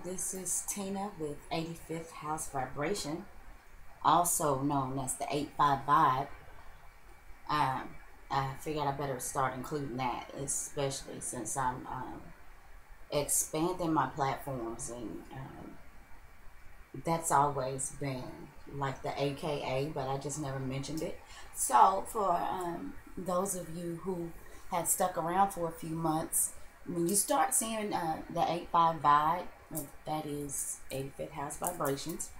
this is Tina with 85th House Vibration, also known as the 8-5 Vibe. Um, I figured I better start including that, especially since I'm expanding my platforms, and that's always been like the AKA, but I just never mentioned it. So, for those of you who had stuck around for a few months, when you start seeing the 8-5 vibe, that is 85th House Vibrations.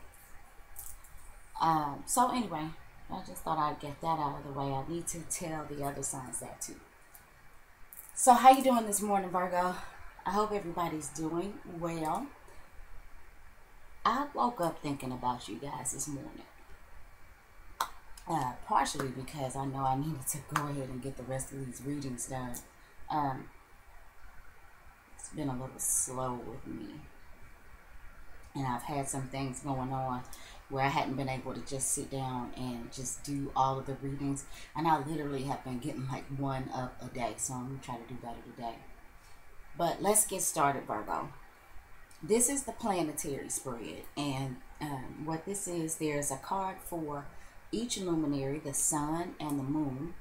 So anyway, I just thought I'd get that out of the way. I need to tell the other signs that too. So how you doing this morning, Virgo? I hope everybody's doing well. I woke up thinking about you guys this morning. Partially because I know I needed to go ahead and get the rest of these readings done. It's been a little slow with me. And I've had some things going on where I hadn't been able to just sit down and just do all of the readings. And I literally have been getting like one up a day. So I'm going to try to do better today. But let's get started, Virgo. This is the planetary spread. And what this is, there's a card for each luminary, the sun and the moon.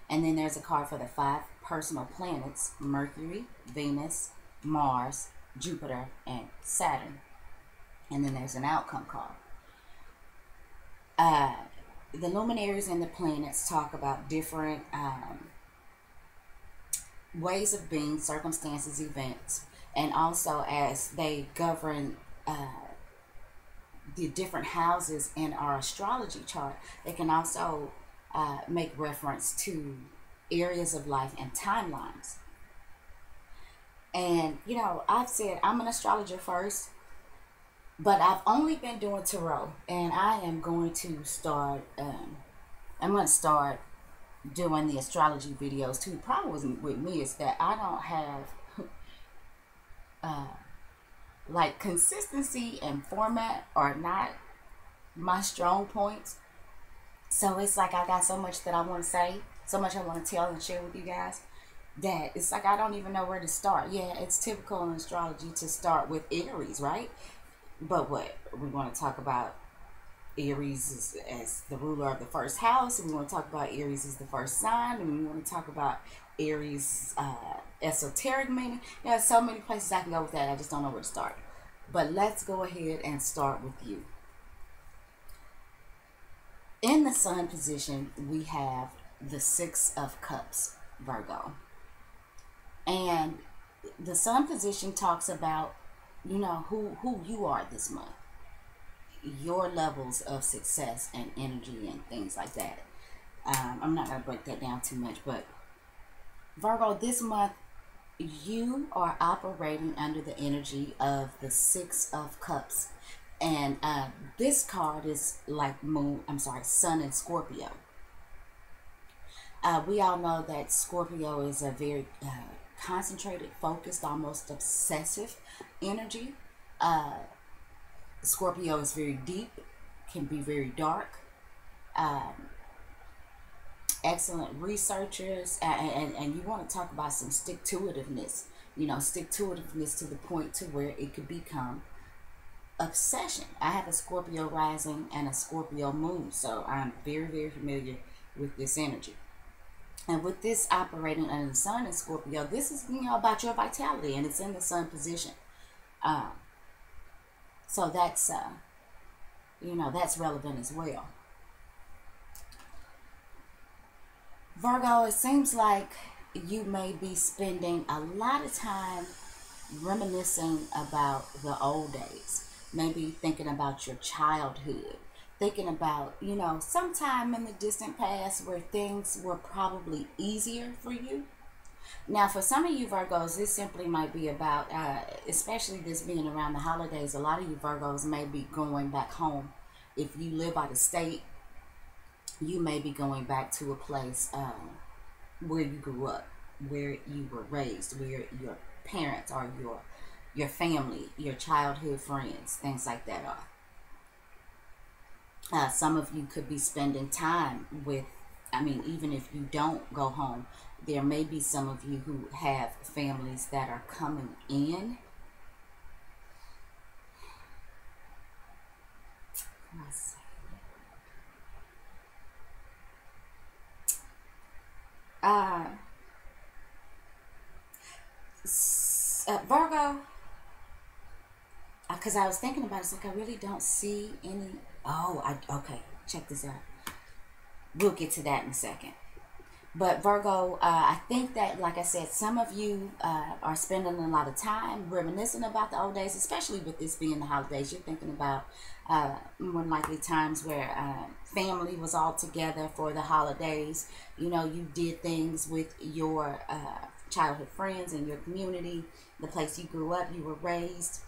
And then there's a card for the 5 personal planets, Mercury, Venus, Mars, Jupiter, and Saturn. And then there's an outcome card. The luminaries and the planets talk about different ways of being, circumstances, events, and also as they govern the different houses in our astrology chart, they can also make reference to areas of life and timelines. And, you know, I've said I'm an astrologer first, but I've only been doing tarot, and I am going to start, I'm going to start doing the astrology videos too. The problem with me is that I don't have, like, consistency and format are not my strong points. So it's like I got so much that I want to say, so much I want to tell and share with you guys, that it's like I don't even know where to start. Yeah, it's typical in astrology to start with Aries, right? But what? We want to talk about Aries as the ruler of the first house, and we want to talk about Aries as the first sign, and we want to talk about Aries esoteric meaning. There's so many places I can go with that. I just don't know where to start. But let's go ahead and start with you. In the sun position, we have the 6 of Cups, Virgo. And the sun position talks about, you know, who you are this month, your levels of success and energy and things like that. I'm not going to break that down too much, but Virgo, this month you are operating under the energy of the 6 of Cups. And this card is like Sun and Scorpio. We all know that Scorpio is a very concentrated, focused, almost obsessive energy. Scorpio is very deep, can be very dark. Excellent researchers, and you want to talk about some stick-to-itiveness. You know, stick-to-itiveness to the point to where it could become obsession. I have a Scorpio rising and a Scorpio moon, so I'm very, very familiar with this energy. And with this operating under the sun in Scorpio, this is, you know, about your vitality, and it's in the sun position. So that's, you know, that's relevant as well. Virgo, it seems like you may be spending a lot of time reminiscing about the old days. Maybe thinking about your childhood. Thinking about, you know, sometime in the distant past where things were probably easier for you. Now, for some of you Virgos, this simply might be about, especially this being around the holidays, a lot of you Virgos may be going back home. If you live out of state, you may be going back to a place where you grew up, where you were raised, where your parents or your family, your childhood friends, things like that are. Some of you could be spending time with, I mean, even if you don't go home, there may be some of you who have families that are coming in Let's Uh, Virgo, because I was thinking about it, it's like I really don't see any. Oh, okay. Check this out. We'll get to that in a second. But Virgo, I think that, like I said, some of you are spending a lot of time reminiscing about the old days, especially with this being the holidays. You're thinking about more than likely times where family was all together for the holidays. You know, you did things with your childhood friends and your community, the place you grew up, you were raised.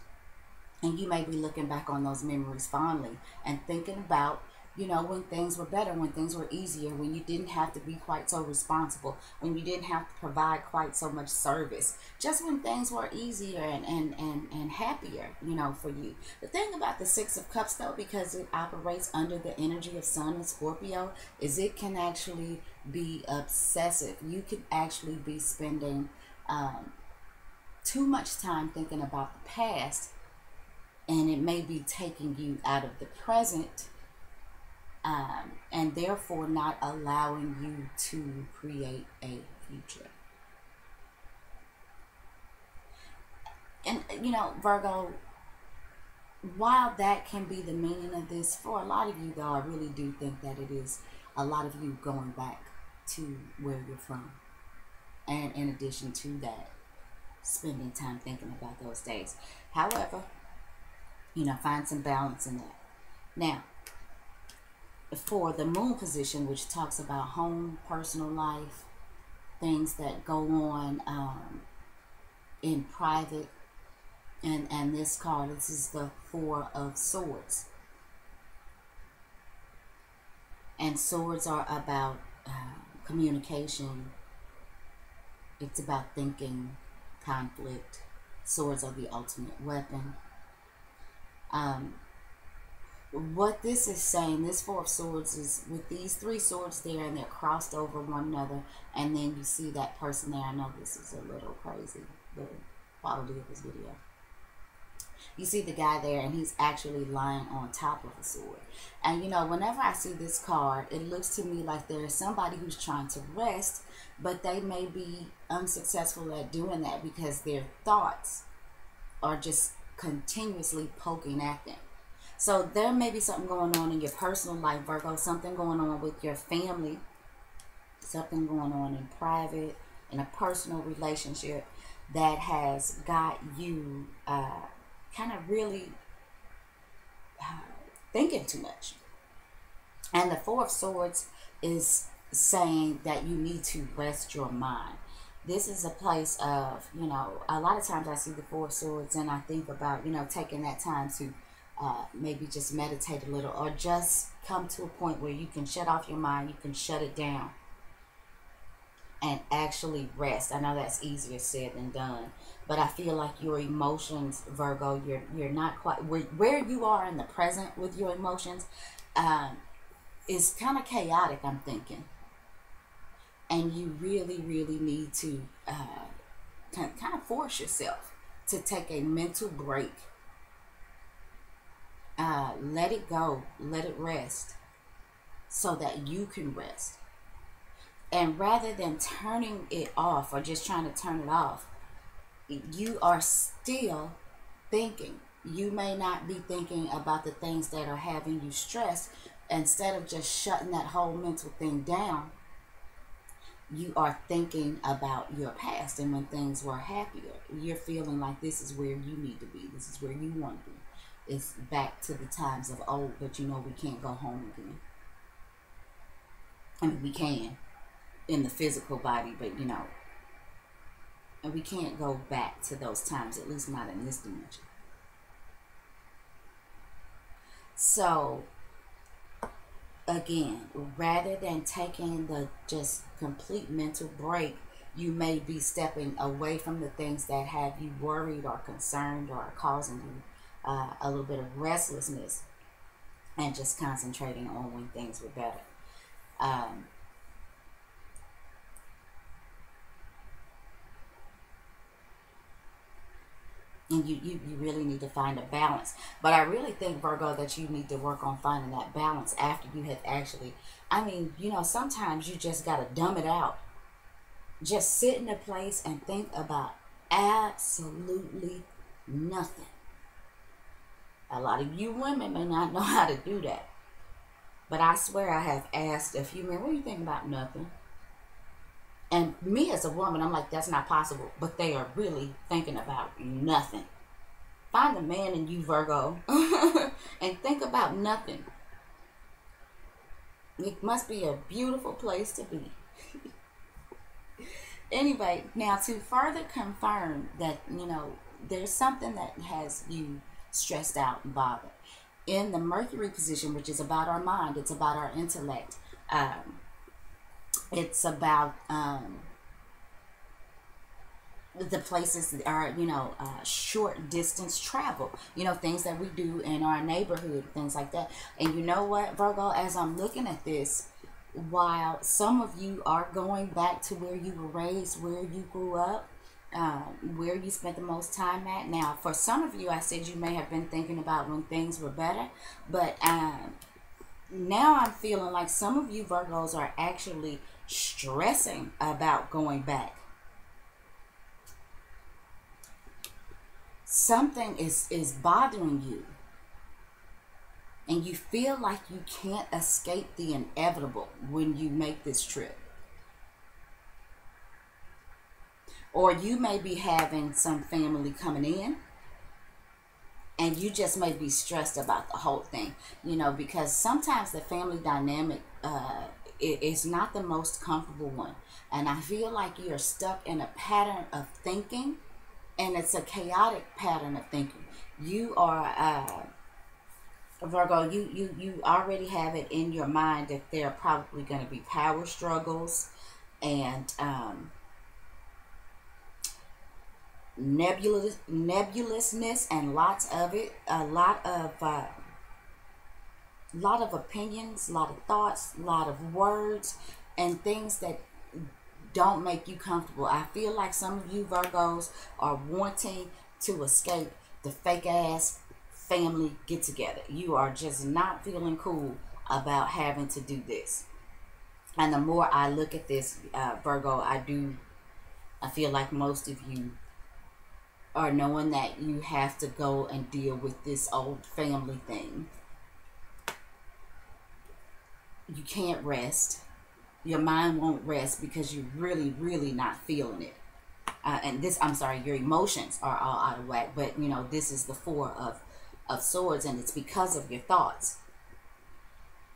And you may be looking back on those memories fondly and thinking about, you know, when things were better, when things were easier, when you didn't have to be quite so responsible, when you didn't have to provide quite so much service, just when things were easier and happier, you know, for you. The thing about the Six of Cups, though, because it operates under the energy of Sun and Scorpio, is it can actually be obsessive. You can actually be spending too much time thinking about the past, and it may be taking you out of the present, and therefore not allowing you to create a future. And you know, Virgo, while that can be the meaning of this, for a lot of you, though, I really do think that it is a lot of you going back to where you're from. And in addition to that, spending time thinking about those days. However, you know, find some balance in that. Now, for the moon position, which talks about home, personal life, things that go on in private, and this card, this is the Four of Swords. And swords are about communication. It's about thinking, conflict. Swords are the ultimate weapon. What this is saying, this Four of Swords is with these three swords there, and they're crossed over one another, and then you see that person there. I know this is a little crazy, the quality of this video. You see the guy there, and he's actually lying on top of a sword. And you know, whenever I see this card, it looks to me like there is somebody who's trying to rest, but they may be unsuccessful at doing that because their thoughts are just continuously poking at them. So there may be something going on in your personal life, Virgo, something going on with your family, something going on in private, in a personal relationship that has got you kind of really thinking too much. And the Four of Swords is saying that you need to rest your mind. This is a place of, you know, a lot of times I see the Four of Swords and I think about, you know, taking that time to maybe just meditate a little, or just come to a point where you can shut off your mind, you can shut it down and actually rest. I know that's easier said than done, but I feel like your emotions, Virgo, you're not quite where you are in the present with your emotions is kind of chaotic, I'm thinking. And you really, really need to kind of force yourself to take a mental break. Let it go, let it rest, so that you can rest. And rather than turning it off or just trying to turn it off, you are still thinking. You may not be thinking about the things that are having you stressed. Instead of just shutting that whole mental thing down, you are thinking about your past and when things were happier. You're feeling like this is where you need to be. This is where you want to be. It's back to the times of old, but you know we can't go home again. I mean, we can in the physical body, but you know, and we can't go back to those times, at least not in this dimension. So again, rather than taking the just complete mental break, you may be stepping away from the things that have you worried or concerned or are causing you a little bit of restlessness, and just concentrating on when things were better. And you really need to find a balance. But I really think, Virgo, that you need to work on finding that balance after you have actually, I mean, sometimes you just got to dumb it out. Just sit in a place and think about absolutely nothing. A lot of you women may not know how to do that. But I swear I have asked a few men, what do you think about nothing? And me as a woman, I'm like, that's not possible. But they are really thinking about nothing. Find the man in you, Virgo, and think about nothing. It must be a beautiful place to be. Anyway, now to further confirm that, there's something that has you stressed out and bothered. In the Mercury position, which is about our mind, it's about our intellect. It's about the places that are, short distance travel, things that we do in our neighborhood, things like that. And you know what, Virgo, as I'm looking at this, while some of you are going back to where you were raised, where you grew up, where you spent the most time at. Now, for some of you, I said you may have been thinking about when things were better, but now I'm feeling like some of you Virgos are actually stressing about going back. Something is bothering you, and you feel like you can't escape the inevitable when you make this trip. Or you may be having some family coming in, and you just may be stressed about the whole thing, because sometimes the family dynamic is not the most comfortable one. And I feel like you're stuck in a pattern of thinking, and it's a chaotic pattern of thinking. You are, Virgo, you already have it in your mind that there are probably going to be power struggles and nebulousness, and lots of it, a lot of opinions, a lot of thoughts, a lot of words, and things that don't make you comfortable. I feel like some of you Virgos are wanting to escape the fake ass family get together. You are just not feeling cool about having to do this. And the more I look at this, Virgo, I feel like most of you are knowing that you have to go and deal with this old family thing. You can't rest. Your mind won't rest because you're really, really not feeling it. Your emotions are all out of whack. But, this is the Four of Swords, and it's because of your thoughts.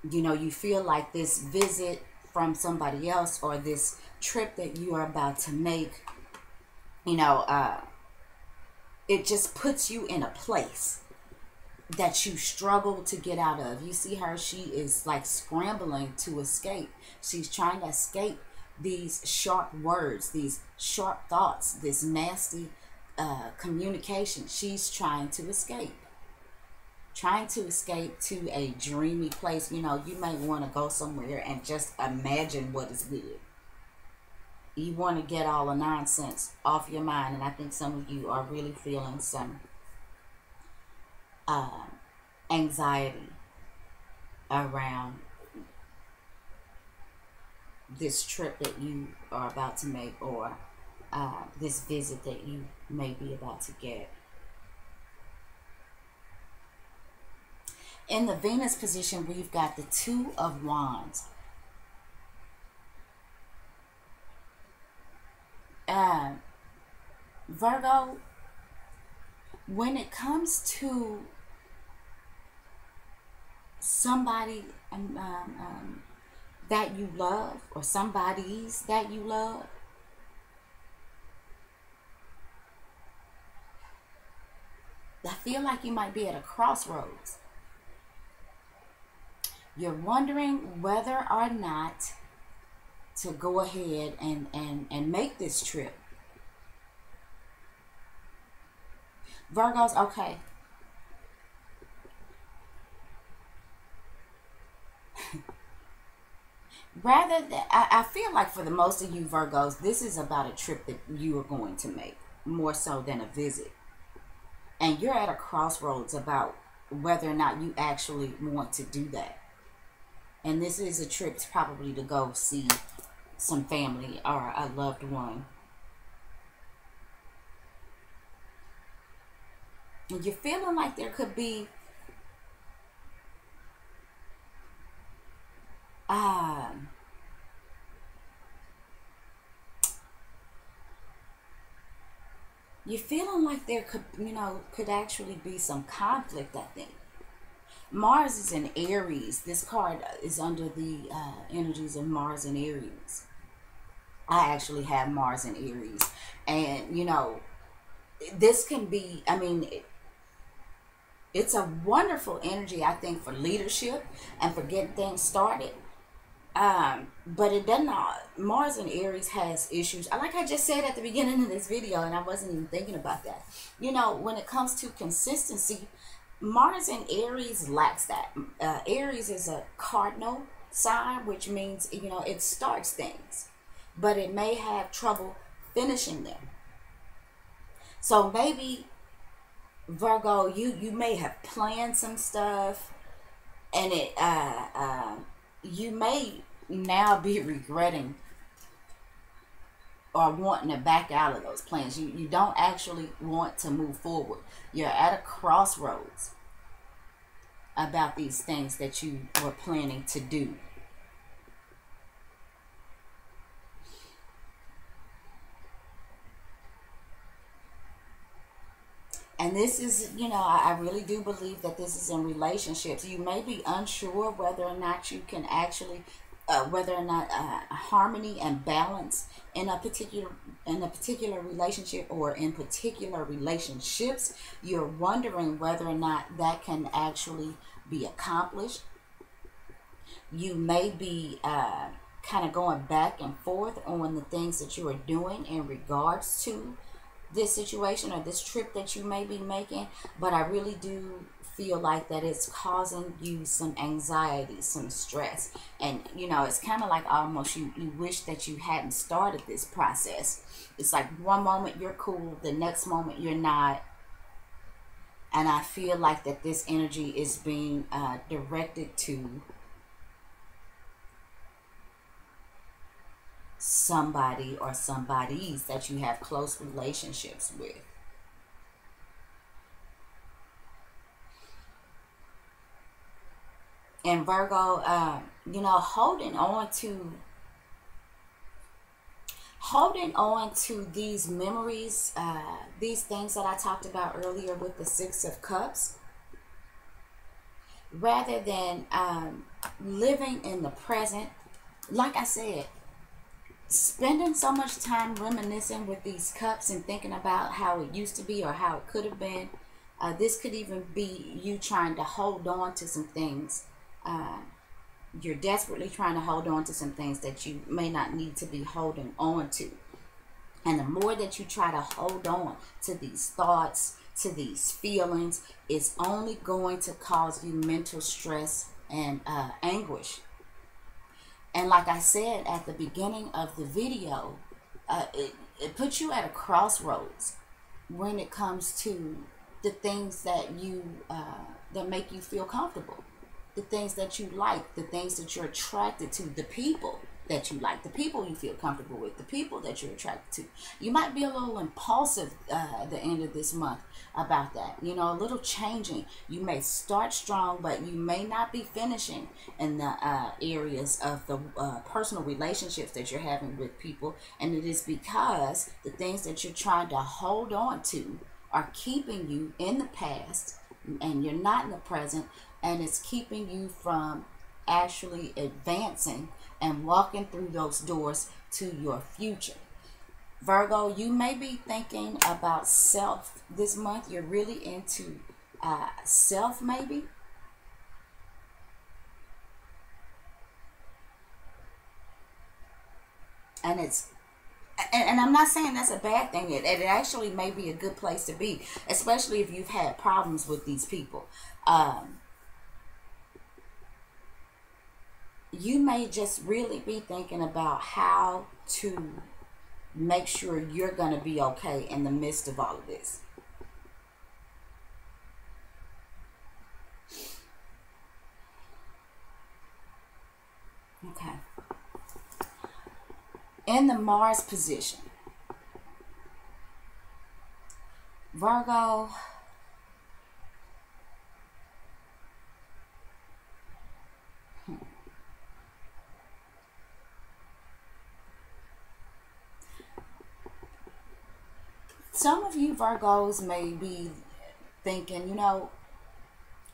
You feel like this visit from somebody else, or this trip that you are about to make, it just puts you in a place that you struggle to get out of. You see her, she is like scrambling to escape. She's trying to escape these sharp words, these sharp thoughts, this nasty communication. She's trying to escape. Trying to escape to a dreamy place. You may want to go somewhere and just imagine what is good. You want to get all the nonsense off your mind. And I think some of you are really feeling some anxiety around this trip that you are about to make, or this visit that you may be about to get. In the Venus position, we've got the Two of Wands. Virgo, when it comes to somebody that you love, or somebody's that you love, I feel like you might be at a crossroads. You're wondering whether or not to go ahead and make this trip. Virgos, okay. Rather than, I feel like for the most of you Virgos, this is about a trip that you are going to make, more so than a visit. And you're at a crossroads about whether or not you actually want to do that. And this is a trip probably to go see some family or a loved one. And you're feeling like there could be um you're feeling like there could, could actually be some conflict, I think. Mars is in Aries. This card is under the energies of Mars and Aries. I actually have Mars in Aries. And, this can be, it's a wonderful energy, I think, for leadership and for getting things started. But it does not. Mars and Aries has issues. Like I just said at the beginning of this video, and I wasn't even thinking about that. When it comes to consistency, Mars and Aries lacks that. Aries is a cardinal sign, which means, it starts things, but it may have trouble finishing them. So maybe, Virgo, you may have planned some stuff, and you may now be regretting or wanting to back out of those plans. You don't actually want to move forward. You're at a crossroads about these things that you were planning to do. And this is, I really do believe that this is in relationships. You may be unsure whether or not you can actually, whether or not harmony and balance in a particular relationship or in particular relationships. You're wondering whether or not that can actually be accomplished. You may be kind of going back and forth on the things that you are doing in regards to this situation or this trip that you may be making, but I really do feel like that it's causing you some anxiety, some stress, and it's kind of like almost you wish that you hadn't started this process. It's like one moment you're cool, the next moment you're not, and I feel like that this energy is being directed to somebody or somebodies that you have close relationships with. And Virgo, holding on to these memories, these things that I talked about earlier with the Six of Cups, rather than living in the present. Like I said, spending so much time reminiscing with these cups and thinking about how it used to be or how it could have been. This could even be you trying to hold on to some things. You're desperately trying to hold on to some things that you may not need to be holding on to. And the more that you try to hold on to these thoughts, to these feelings, it's only going to cause you mental stress and anguish. And like I said at the beginning of the video, it puts you at a crossroads when it comes to the things that that make you feel comfortable, the things that you like, the things that you're attracted to, the people that you like, the people you feel comfortable with, the people that you're attracted to. You might be a little impulsive at the end of this month about that. A little changing. You may start strong, but you may not be finishing in the areas of the personal relationships that you're having with people. And it is because the things that you're trying to hold on to are keeping you in the past and you're not in the present, and it's keeping you from actually advancing and walking through those doors to your future. Virgo, you may be thinking about self this month. You're really into self, maybe. And I'm not saying that's a bad thing. It actually may be a good place to be, especially if you've had problems with these people. You may just really be thinking about how to make sure you're going to be okay in the midst of all of this. In the Mars position, Virgo, some of you Virgos may be thinking,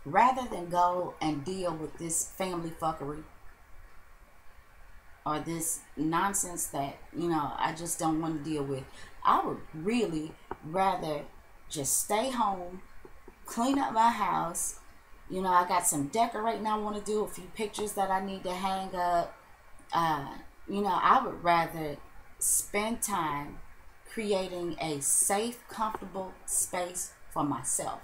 rather than go and deal with this family fuckery or this nonsense that, I just don't want to deal with, I would really rather just stay home, clean up my house. I got some decorating I want to do, a few pictures that I need to hang up. I would rather spend time creating a safe, comfortable space for myself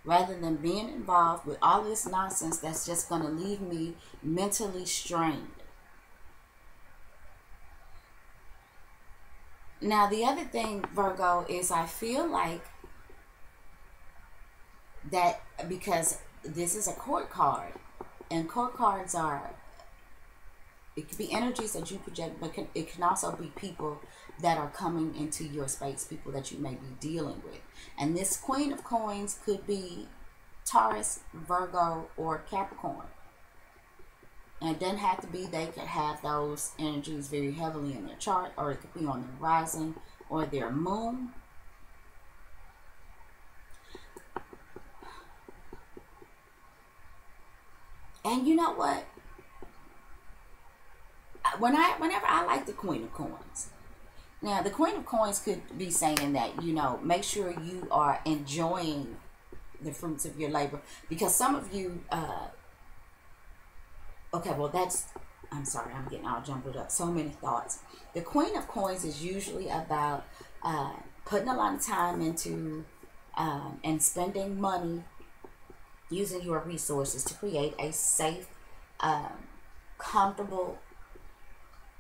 rather than being involved with all this nonsense that's just going to leave me mentally strained. Now, the other thing, Virgo, is I feel like that because this is a court card, and court cards it could be energies that you project, but it can also be people that are coming into your space, people that you may be dealing with. And this Queen of Coins could be Taurus, Virgo, or Capricorn. And it doesn't have to be, they could have those energies very heavily in their chart, or it could be on their rising or their moon. And you know what? Whenever I like the Queen of Coins. Now, the Queen of Coins could be saying that, make sure you are enjoying the fruits of your labor. Because some of you, I'm sorry, I'm getting all jumbled up. So many thoughts. The Queen of Coins is usually about putting a lot of time into and spending money, using your resources to create a safe, comfortable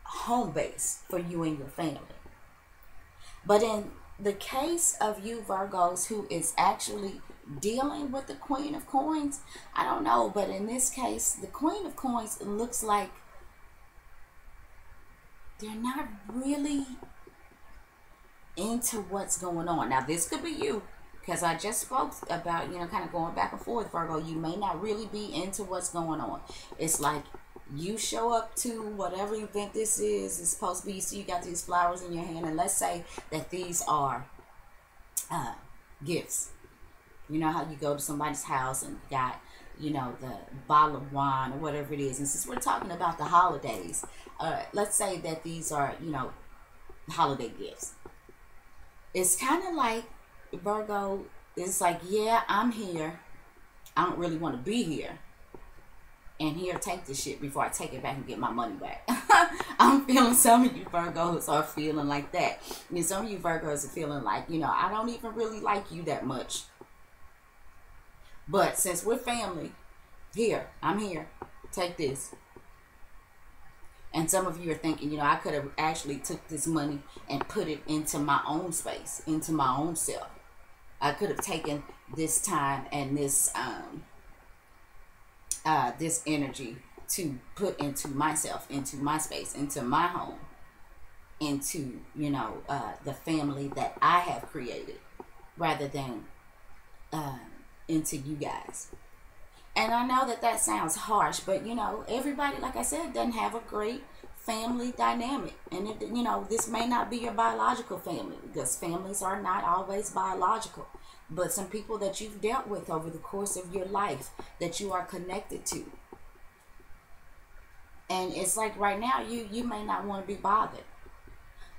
home base for you and your family. But in the case of you Virgos who is actually dealing with the Queen of Coins, I don't know, but in this case, the Queen of Coins, it looks like they're not really into what's going on. Now, this could be you, because I just spoke about, kind of going back and forth, Virgo. You may not really be into what's going on. It's like you show up to whatever event this is, it's supposed to be, so you got these flowers in your hand, and let's say that these are gifts. You know how you go to somebody's house and got, the bottle of wine or whatever it is. And since we're talking about the holidays, let's say that these are, holiday gifts. It's kind of like, Virgo, it's like, yeah, I'm here. I don't really want to be here. And here, take this shit before I take it back and get my money back. I'm feeling some of you Virgos are feeling like that. Some of you Virgos are feeling like, I don't even really like you that much. But since we're family, here, I'm here. Take this. And some of you are thinking, I could have actually took this money and put it into my own space, into my own self. I could have taken this time and this this energy to put into myself, into my space, into my home, into, the family that I have created, rather than into you guys. And I know that sounds harsh, but, everybody, like I said, doesn't have a great family dynamic. And, this may not be your biological family, because families are not always biological. But some people that you've dealt with over the course of your life that you are connected to. And it's like right now, you may not want to be bothered.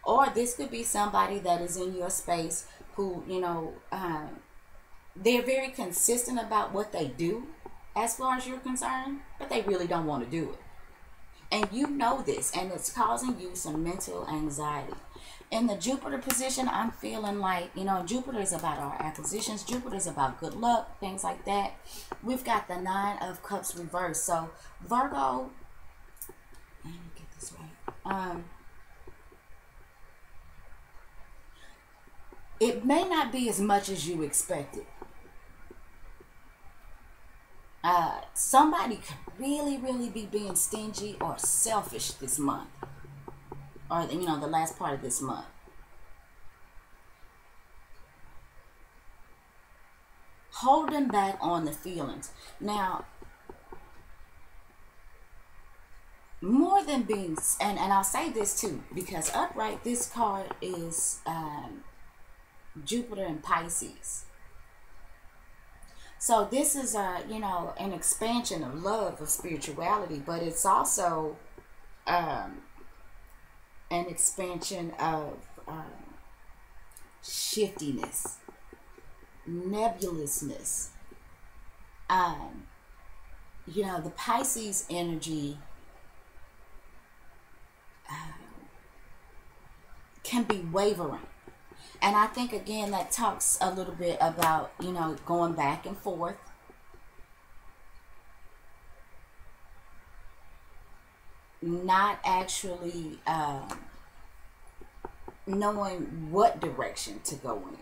Or this could be somebody that is in your space who, they're very consistent about what they do as far as you're concerned, but they really don't want to do it. And you know this, and it's causing you some mental anxiety. In the Jupiter position, I'm feeling like, Jupiter is about our acquisitions. Jupiter is about good luck, things like that. We've got the 9 of Cups reversed. So, Virgo, let me get this right. It may not be as much as you expected. Somebody could really, really be being stingy or selfish this month. or the last part of this month. Holding back on the feelings. Now, more than being, and I'll say this too, because upright, this card is Jupiter and Pisces. So this is an expansion of love, of spirituality, but it's also an expansion of shiftiness, nebulousness. The Pisces energy can be wavering. And I think, again, that talks a little bit about, going back and forth. Not actually knowing what direction to go in.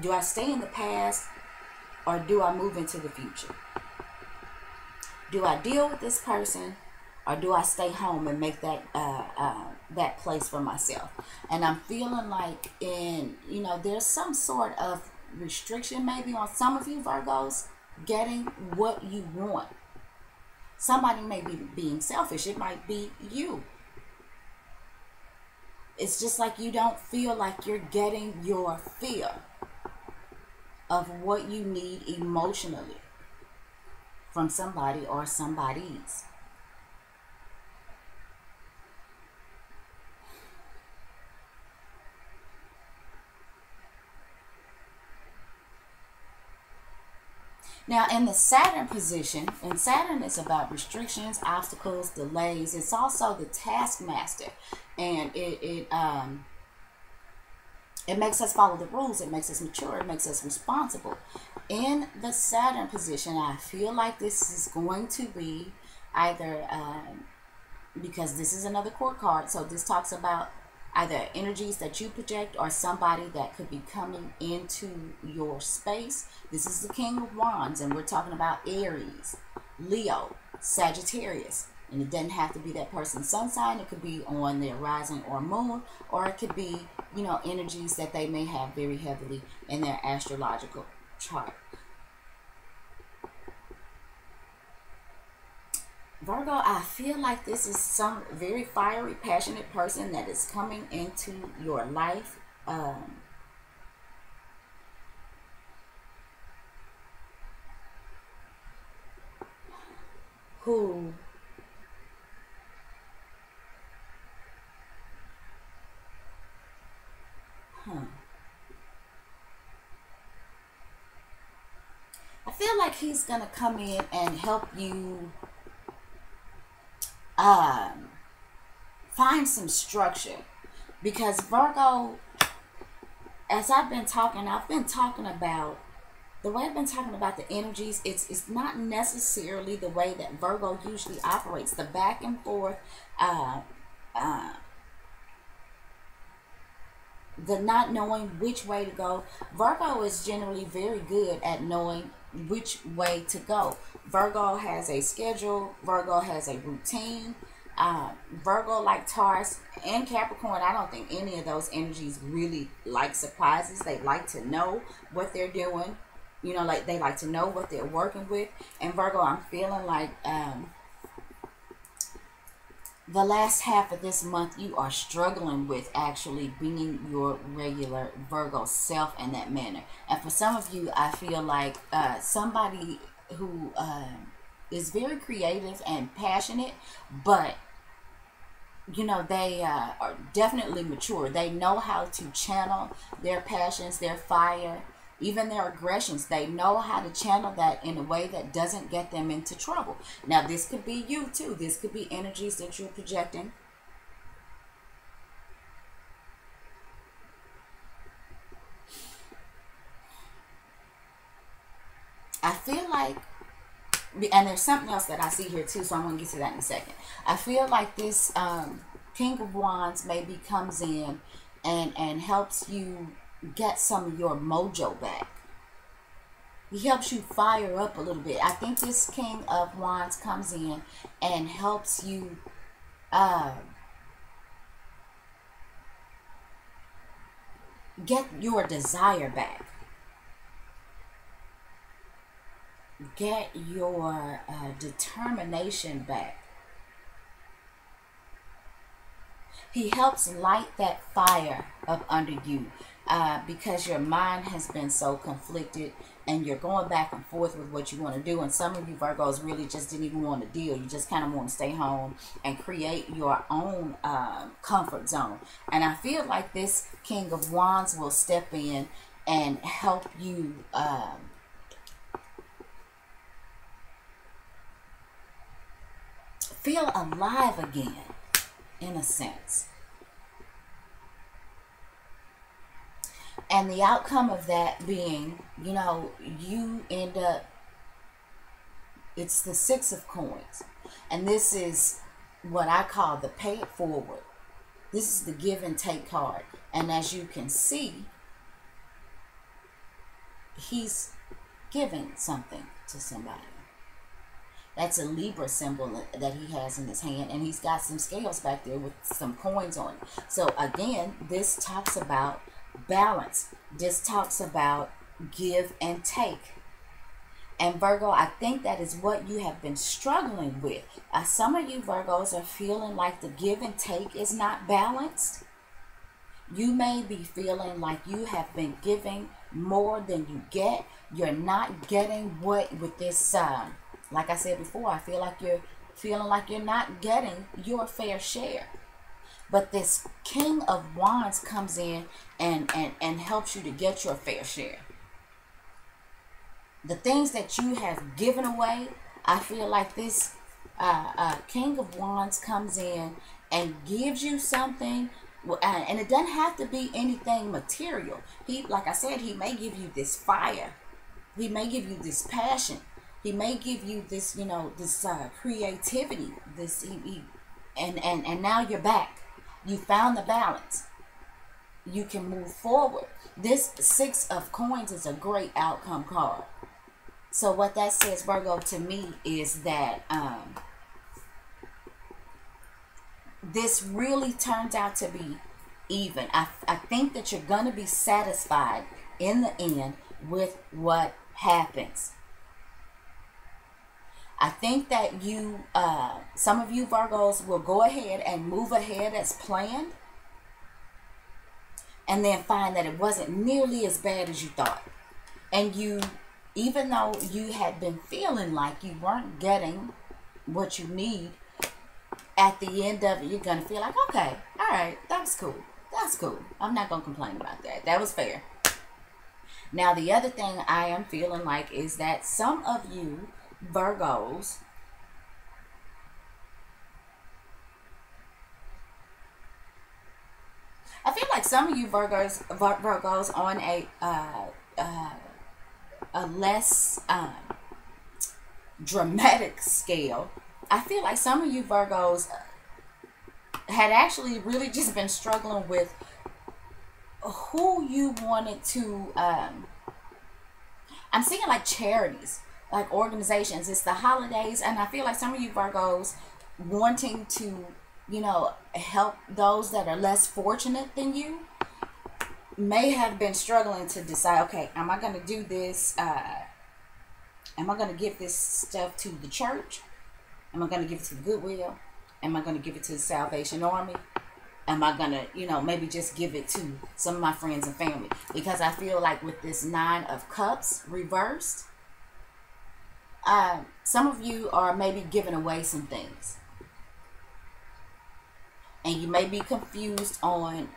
Do I stay in the past, or do I move into the future? Do I deal with this person, or do I stay home and make that place for myself? And I'm feeling like there's some sort of restriction maybe on some of you Virgos getting what you want. Somebody may be being selfish. It might be you. It's just like you don't feel like you're getting your fill of what you need emotionally from somebody or somebody's. Now, in the Saturn position, and Saturn is about restrictions, obstacles, delays. It's also the taskmaster, and it makes us follow the rules. It makes us mature. It makes us responsible. In the Saturn position, I feel like this is going to be either because this is another court card, so this talks about either energies that you project or somebody that could be coming into your space. This is the King of Wands, and we're talking about Aries, Leo, Sagittarius. And it doesn't have to be that person's sun sign. It could be on their rising or moon, or it could be, energies that they may have very heavily in their astrological chart. Virgo, I feel like this is some very fiery, passionate person that is coming into your life. Who I feel like he's going to come in and help you find some structure, because Virgo, as I've been talking about the way I've been talking about the energies. It's not necessarily the way that Virgo usually operates. The back and forth, the not knowing which way to go. Virgo is generally very good at knowing which way to go. Virgo has a schedule. Virgo has a routine. Virgo, like Taurus and Capricorn, I don't think any of those energies really like surprises. They like to know what they're doing. Like they like to know what they're working with. And Virgo, I'm feeling like the last half of this month you are struggling with actually being your regular Virgo self in that manner. And for some of you, I feel like somebody who is very creative and passionate, but they are definitely mature. They know how to channel their passions, their fire, even their aggressions. They know how to channel that in a way that doesn't get them into trouble. Now, this could be you too. This could be energies that you're projecting. I feel like, and there's something else that I see here too, so I'm going to get to that in a second. I feel like this King of Wands maybe comes in and helps you get some of your mojo back. He helps you fire up a little bit. I think this King of Wands comes in and helps you uh, get your desire back. Get your determination back. He helps light that fire up under you, because your mind has been so conflicted and you're going back and forth with what you want to do. And some of you Virgos really just didn't even want to deal. You just kind of want to stay home and create your own comfort zone. And I feel like this King of Wands will step in and help you feel alive again, in a sense. And the outcome of that being, you know, you end up, it's the Six of Coins. And this is what I call the pay it forward. This is the give and take card. And as you can see, he's giving something to somebody. That's a Libra symbol that he has in his hand. And he's got some scales back there with some coins on it. So again, this talks about balance. This talks about give and take. And Virgo, I think that is what you have been struggling with. Some of you Virgos are feeling like the give and take is not balanced. You may be feeling like you have been giving more than you get. You're not getting what with this, like I said before, I feel like you're feeling like you're not getting your fair share. But this King of Wands comes in and helps you to get your fair share. The things that you have given away, I feel like this King of Wands comes in and gives you something. And it doesn't have to be anything material. He, like I said, he may give you this fire. He may give you this passion. He may give you this, you know, this creativity. This and now you're back. You found the balance. You can move forward. This Six of Coins is a great outcome card. So what that says, Virgo, to me is that this really turns out to be even. I think that you're going to be satisfied in the end with what happens. I think that you, some of you Virgos will go ahead and move ahead as planned, and then find that it wasn't nearly as bad as you thought. And you, even though you had been feeling like you weren't getting what you need, at the end of it, you're going to feel like, okay, all right, that was cool. That's cool. I'm not going to complain about that. That was fair. Now, the other thing I am feeling like is that some of you Virgos I feel like some of you Virgos on a less dramatic scale. I feel like some of you Virgos had actually really just been struggling with who you wanted to I'm seeing like charities, like organizations. It's the holidays, and I feel like some of you Virgos wanting to, you know, help those that are less fortunate than you may have been struggling to decide, okay, am I going to do this? Am I going to give this stuff to the church? Am I going to give it to the Goodwill? Am I going to give it to the Salvation Army? Am I going to, you know, maybe just give it to some of my friends and family? Because I feel like with this Nine of Cups reversed, some of you are maybe giving away some things. And you may be confused on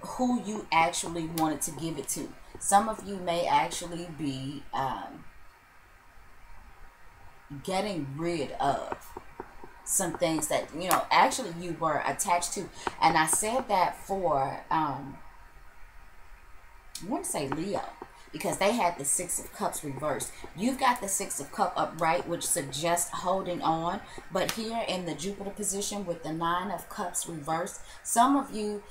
who you actually wanted to give it to. Some of you may actually be getting rid of some things that, you know, actually you were attached to. And I said that for, I want to say Leo, because they had the Six of Cups reversed. You've got the Six of Cups upright, which suggests holding on. But here in the Jupiter position with the Nine of Cups reversed, some of you,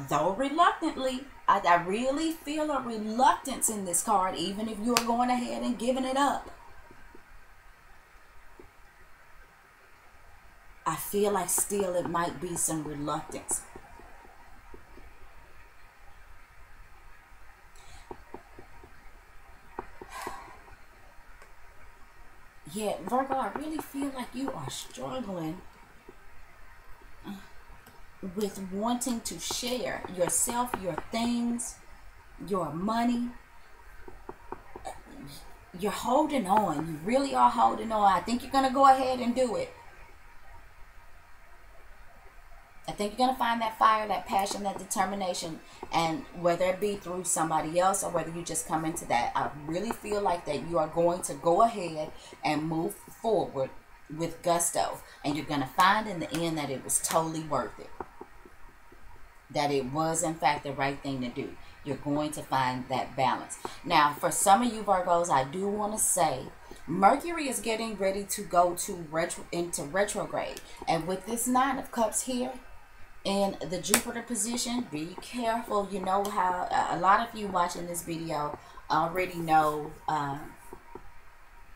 though reluctantly, I really feel a reluctance in this card, even if you're going ahead and giving it up. I feel like still it might be some reluctance. Yeah, Virgo, I really feel like you are struggling with wanting to share yourself, your things, your money. You're holding on. You really are holding on. I think you're going to go ahead and do it. I think you're going to find that fire, that passion, that determination. And whether it be through somebody else or whether you just come into that, I really feel like that you are going to go ahead and move forward with gusto. And you're going to find in the end that it was totally worth it. That it was, in fact, the right thing to do. You're going to find that balance. Now, for some of you Virgos, I do want to say, Mercury is getting ready to go into retrograde. And with this Nine of Cups here, in the Jupiter position, be careful. You know how a lot of you watching this video already know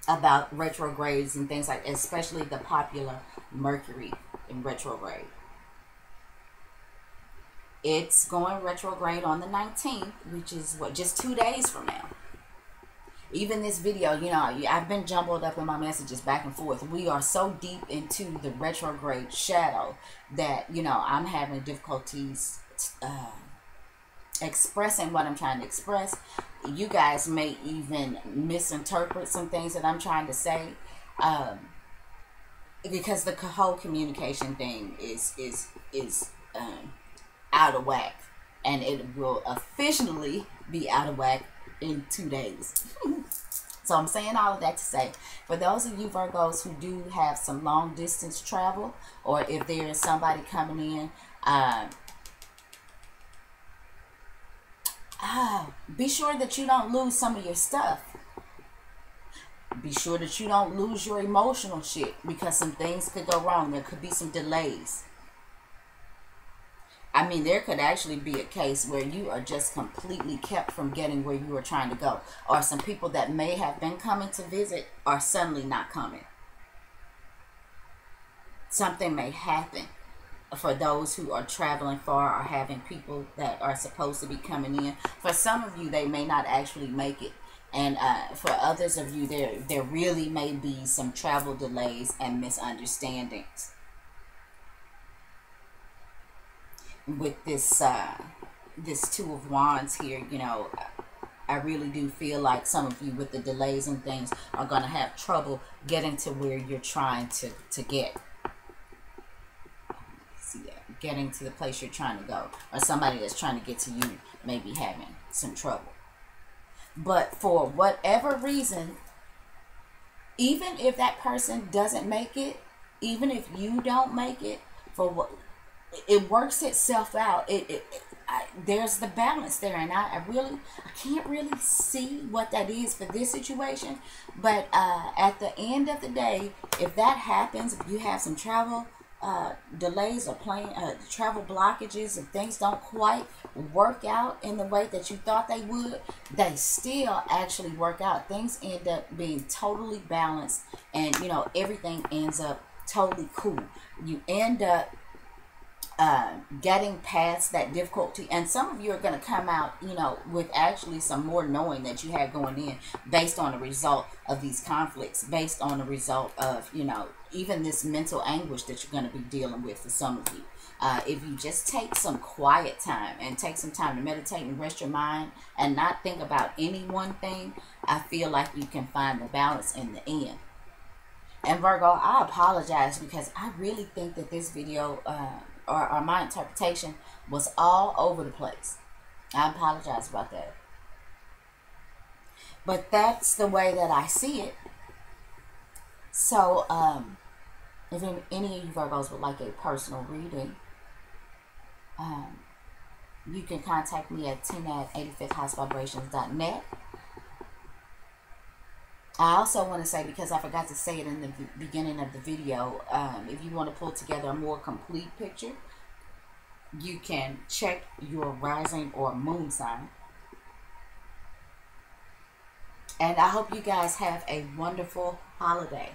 about retrogrades and things like, especially the popular Mercury in retrograde. It's going retrograde on the 19th, which is what, just 2 days from now. Even this video, you know, I've been jumbled up in my messages back and forth. We are so deep into the retrograde shadow that, you know, I'm having difficulties expressing what I'm trying to express. You guys may even misinterpret some things that I'm trying to say, because the whole communication thing is out of whack, and it will officially be out of whack in 2 days. So I'm saying all of that to say, for those of you Virgos who do have some long distance travel, or if there is somebody coming in, be sure that you don't lose some of your stuff. Be sure that you don't lose your emotional shit, because some things could go wrong. There could be some delays. I mean, there could actually be a case where you are just completely kept from getting where you are trying to go. Or some people that may have been coming to visit are suddenly not coming. Something may happen for those who are traveling far or having people that are supposed to be coming in. For some of you, they may not actually make it. And for others of you, there really may be some travel delays and misunderstandings. With this this Two of Wands here, you know, I really do feel like some of you with the delays and things are going to have trouble getting to where you're trying to get. See that? Getting to the place you're trying to go. Or somebody that's trying to get to you may be having some trouble. But for whatever reason, even if that person doesn't make it, even if you don't make it, for what, it works itself out. There's the balance there, and I can't really see what that is for this situation. But at the end of the day, if that happens, if you have some travel delays or travel blockages, if things don't quite work out in the way that you thought they would, they still actually work out. Things end up being totally balanced, and you know, everything ends up totally cool. You end up getting past that difficulty, and some of you are going to come out, you know, with actually some more knowing that you had going in, based on the result of these conflicts, based on the result of, you know, even this mental anguish that you're going to be dealing with for some of you. If you just take some quiet time and take some time to meditate and rest your mind and not think about any one thing, I feel like you can find the balance in the end. And Virgo, I apologize because I really think that this video or my interpretation was all over the place. I apologize about that. But that's the way that I see it. So, if any of you Virgos would like a personal reading, you can contact me at tina@85thhousevibrations.net. I also want to say, because I forgot to say it in the beginning of the video, if you want to pull together a more complete picture, you can check your rising or moon sign. And I hope you guys have a wonderful holiday.